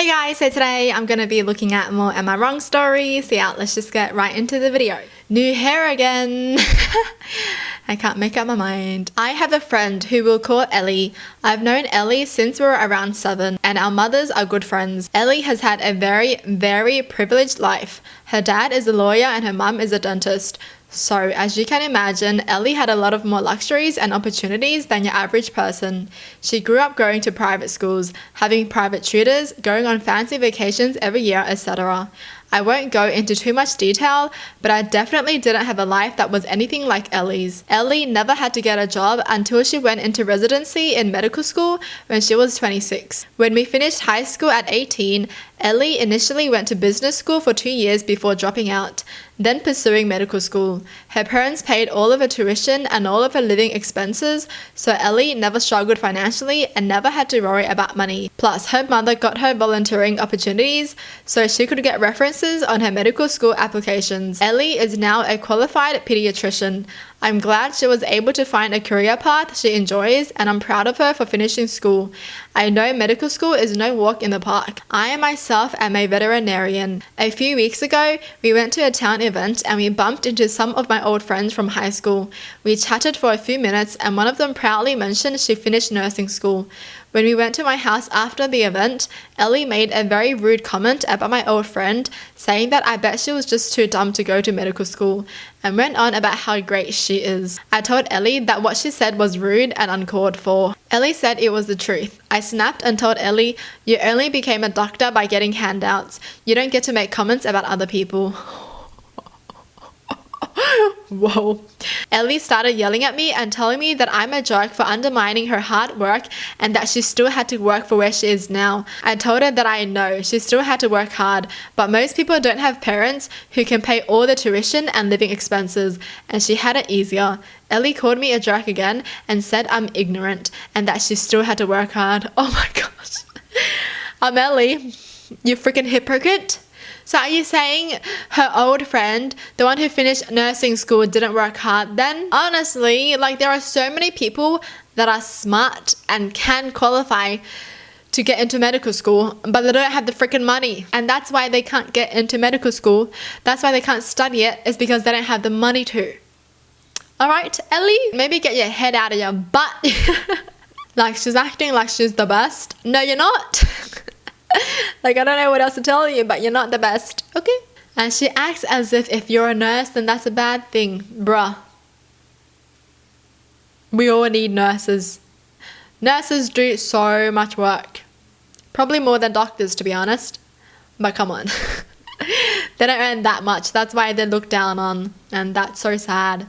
Hey guys, so today I'm going to be looking at more Am I Wrong stories. So yeah, let's just get right into the video. New hair again. I can't make up my mind. I have a friend who we'll call Ellie. I've known Ellie since we were around 7 and our mothers are good friends. Ellie has had a very privileged life. Her dad is a lawyer and her mum is a dentist. So, as you can imagine, Ellie had a lot of more luxuries and opportunities than your average person. She grew up going to private schools, having private tutors, going on fancy vacations every year, etc. I won't go into too much detail, but I definitely didn't have a life that was anything like Ellie's. Ellie never had to get a job until she went into residency in medical school when she was 26. When we finished high school at 18, Ellie initially went to business school for 2 years before dropping out, then pursuing medical school. Her parents paid all of her tuition and all of her living expenses, so Ellie never struggled financially and never had to worry about money. Plus, her mother got her volunteering opportunities so she could get references on her medical school applications. Ellie is now a qualified pediatrician. I'm glad she was able to find a career path she enjoys, and I'm proud of her for finishing school. I know medical school is no walk in the park. I myself am a veterinarian. A few weeks ago, we went to a town event and we bumped into some of my old friends from high school. We chatted for a few minutes and one of them proudly mentioned she finished nursing school. When we went to my house after the event, Ellie made a very rude comment about my old friend, saying that I bet she was just too dumb to go to medical school, and went on about how great she is. I told Ellie that what she said was rude and uncalled for. Ellie said it was the truth. I snapped and told Ellie, "You only became a doctor by getting handouts. You don't get to make comments about other people." Whoa. Ellie started yelling at me and telling me that I'm a jerk for undermining her hard work and that she still had to work for where she is now. I told her that I know she still had to work hard, but most people don't have parents who can pay all the tuition and living expenses, and she had it easier. Ellie called me a jerk again and said I'm ignorant and that she still had to work hard. Oh my gosh. Ellie, you freaking hypocrite. So are you saying her old friend, the one who finished nursing school, didn't work hard then? Honestly, there are so many people that are smart and can qualify to get into medical school, but they don't have the freaking money. And that's why they can't get into medical school. That's why they can't study it, is because they don't have the money to. Alright, Ellie, maybe get your head out of your butt. She's acting like she's the best. No, you're not. I don't know what else to tell you, but you're not the best, okay? And she acts as if you're a nurse, then that's a bad thing. Bruh. We all need nurses. Nurses do so much work. Probably more than doctors, to be honest. But come on. They don't earn that much. That's why they're looked down on. And that's so sad.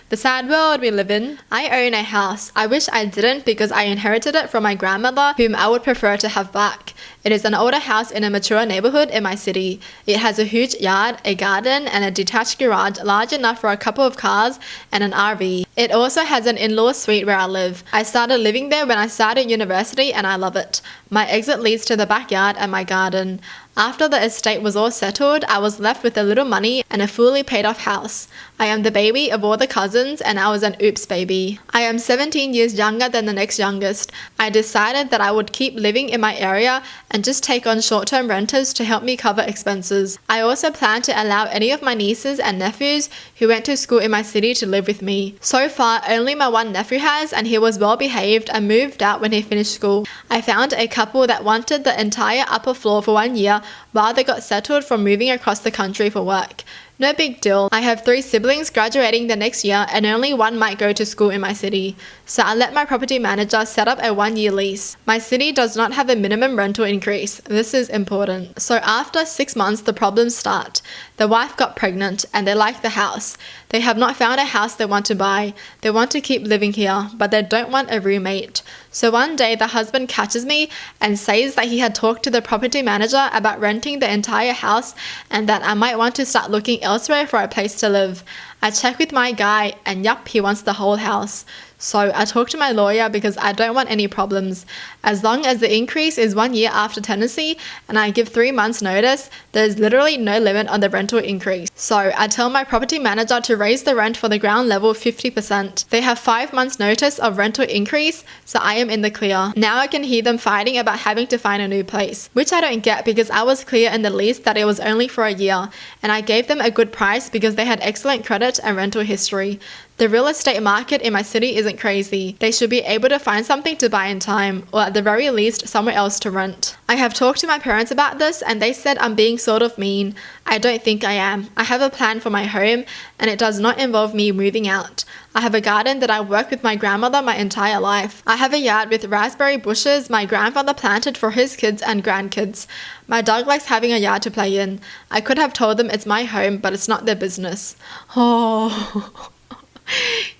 The sad world we live in. I own a house. I wish I didn't because I inherited it from my grandmother, whom I would prefer to have back. It is an older house in a mature neighborhood in my city. It has a huge yard, a garden, and a detached garage large enough for a couple of cars and an RV. It also has an in-law suite where I live. I started living there when I started university and I love it. My exit leads to the backyard and my garden. After the estate was all settled, I was left with a little money and a fully paid off house. I am the baby of all the cousins and I was an oops baby. I am 17 years younger than the next youngest. I decided that I would keep living in my area and just take on short-term renters to help me cover expenses. I also plan to allow any of my nieces and nephews who went to school in my city to live with me. So far, only my one nephew has, and he was well behaved and moved out when he finished school. I found a couple that wanted the entire upper floor for 1 year while they got settled from moving across the country for work. No big deal. I have 3 siblings graduating the next year and only one might go to school in my city. So I let my property manager set up a 1-year lease. My city does not have a minimum rental increase. This is important. So after 6 months, the problems start. The wife got pregnant and they like the house. They have not found a house they want to buy. They want to keep living here, but they don't want a roommate. So one day the husband catches me and says that he had talked to the property manager about renting the entire house and that I might want to start looking elsewhere for a place to live. I check with my guy and yup, he wants the whole house. So I talked to my lawyer because I don't want any problems. As long as the increase is 1 year after tenancy and I give 3 months notice, there's literally no limit on the rental increase. So I tell my property manager to raise the rent for the ground level 50%. They have 5 months notice of rental increase, so I am in the clear. Now I can hear them fighting about having to find a new place, which I don't get because I was clear in the lease that it was only for a year, and I gave them a good price because they had excellent credit and rental history. The real estate market in my city isn't crazy. They should be able to find something to buy in time, or at the very least, somewhere else to rent. I have talked to my parents about this and they said I'm being sort of mean. I don't think I am. I have a plan for my home and it does not involve me moving out. I have a garden that I worked with my grandmother my entire life. I have a yard with raspberry bushes my grandfather planted for his kids and grandkids. My dog likes having a yard to play in. I could have told them it's my home, but it's not their business. Oh...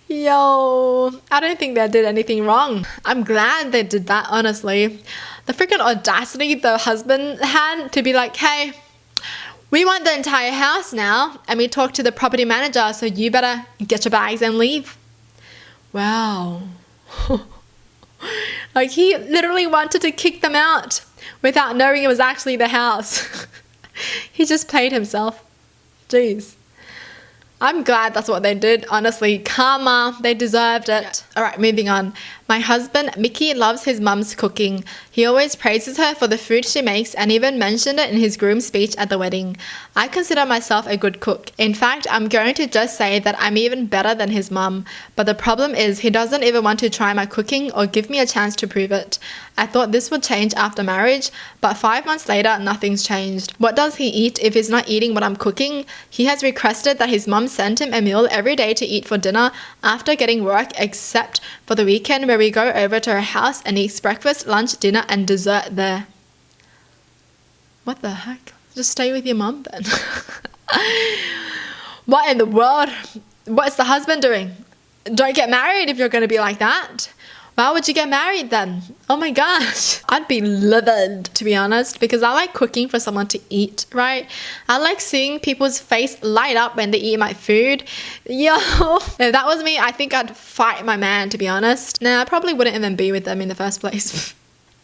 Yo, I don't think they did anything wrong. I'm glad they did that, honestly. The freaking audacity the husband had to be like, hey, we want the entire house now, and we talked to the property manager, so you better get your bags and leave. Wow. Like, he literally wanted to kick them out without knowing it was actually the house. He just played himself. Jeez. I'm glad that's what they did. Honestly, karma, they deserved it. All right, moving on. My husband, Mickey, loves his mum's cooking. He always praises her for the food she makes and even mentioned it in his groom speech at the wedding. I consider myself a good cook. In fact, I'm going to just say that I'm even better than his mum. But the problem is he doesn't even want to try my cooking or give me a chance to prove it. I thought this would change after marriage, but 5 months later, nothing's changed. What does he eat if he's not eating what I'm cooking? He has requested that his mum send him a meal every day to eat for dinner after getting work, except for the weekend where we go over to her house and eat breakfast, lunch, dinner, and dessert there. What the heck? Just stay with your mum then. What in the world? What's the husband doing? Don't get married if you're going to be like that. Why would you get married then? Oh my gosh. I'd be livid, to be honest, because I like cooking for someone to eat, right? I like seeing people's face light up when they eat my food. Yo, if that was me, I think I'd fight my man, to be honest. Nah, I probably wouldn't even be with them in the first place.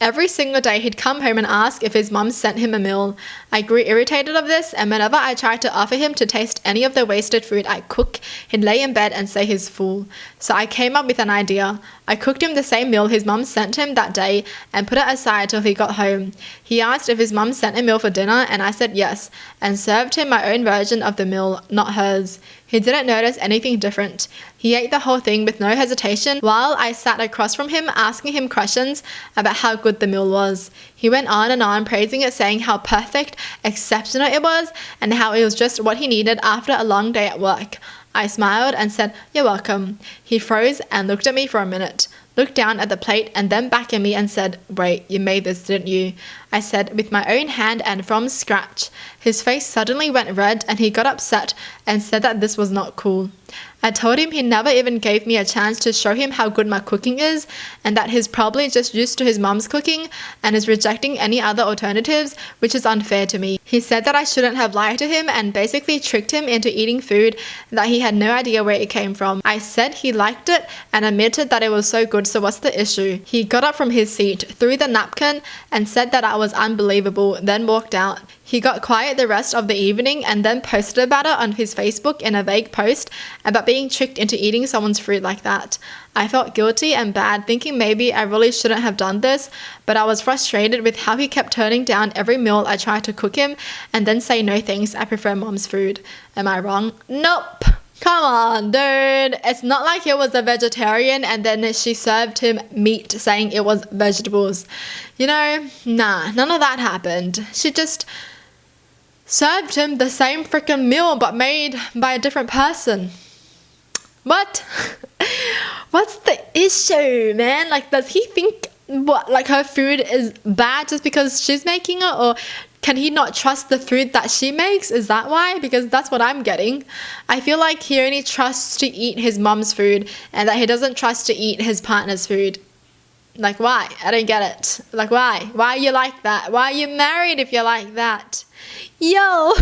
Every single day he'd come home and ask if his mum sent him a meal. I grew irritated of this, and whenever I tried to offer him to taste any of the wasted food I cook, he'd lay in bed and say he's full. So I came up with an idea. I cooked him the same meal his mum sent him that day and put it aside till he got home. He asked if his mum sent a meal for dinner and I said yes, and served him my own version of the meal, not hers. He didn't notice anything different. He ate the whole thing with no hesitation while I sat across from him asking him questions about how good the meal was. He went on and on praising it, saying how perfect, exceptional it was, and how it was just what he needed after a long day at work. I smiled and said, "You're welcome." He froze and looked at me for a minute, looked down at the plate and then back at me and said, "Wait, you made this, didn't you?" I said, "With my own hand and from scratch." His face suddenly went red and he got upset and said that this was not cool. I told him he never even gave me a chance to show him how good my cooking is, and that he's probably just used to his mum's cooking and is rejecting any other alternatives, which is unfair to me. He said that I shouldn't have lied to him and basically tricked him into eating food that he had no idea where it came from. I said he liked it and admitted that it was so good, so what's the issue? He got up from his seat, threw the napkin, and said that I was unbelievable, then walked out. He got quiet the rest of the evening and then posted about it on his Facebook in a vague post about being tricked into eating someone's food like that. I felt guilty and bad, thinking maybe I really shouldn't have done this, but I was frustrated with how he kept turning down every meal I tried to cook him and then say no thanks, I prefer mom's food. Am I wrong? Nope. Come on, dude. It's not like he was a vegetarian and then she served him meat saying it was vegetables. You know, nah, none of that happened. She just served him the same freaking meal but made by a different person. What? What's the issue, man? Like, does he think what, like, her food is bad just because she's making it, or can he not trust the food that she makes? Is that why? Because that's what I'm getting. I feel like he only trusts to eat his mum's food and that he doesn't trust to eat his partner's food. Like, why? I don't get it. Like, why? Why are you like that? Why are you married if you're like that? Yo!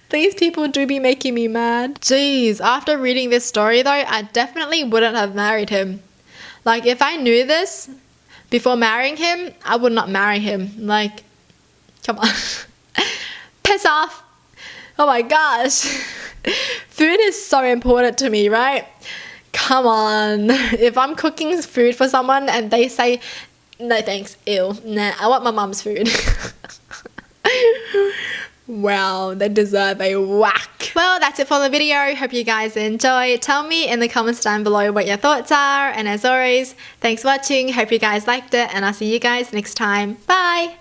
These people do be making me mad. Jeez, after reading this story though, I definitely wouldn't have married him. Like, if I knew this before marrying him, I would not marry him. Like, come on. Piss off. Oh my gosh. Food is so important to me, right? Come on. If I'm cooking food for someone and they say, no thanks, ew, nah, I want my mum's food. Wow, they deserve a whack. Well, that's it for the video. Hope you guys enjoy. Tell me in the comments down below what your thoughts are. And as always, thanks for watching. Hope you guys liked it. And I'll see you guys next time. Bye.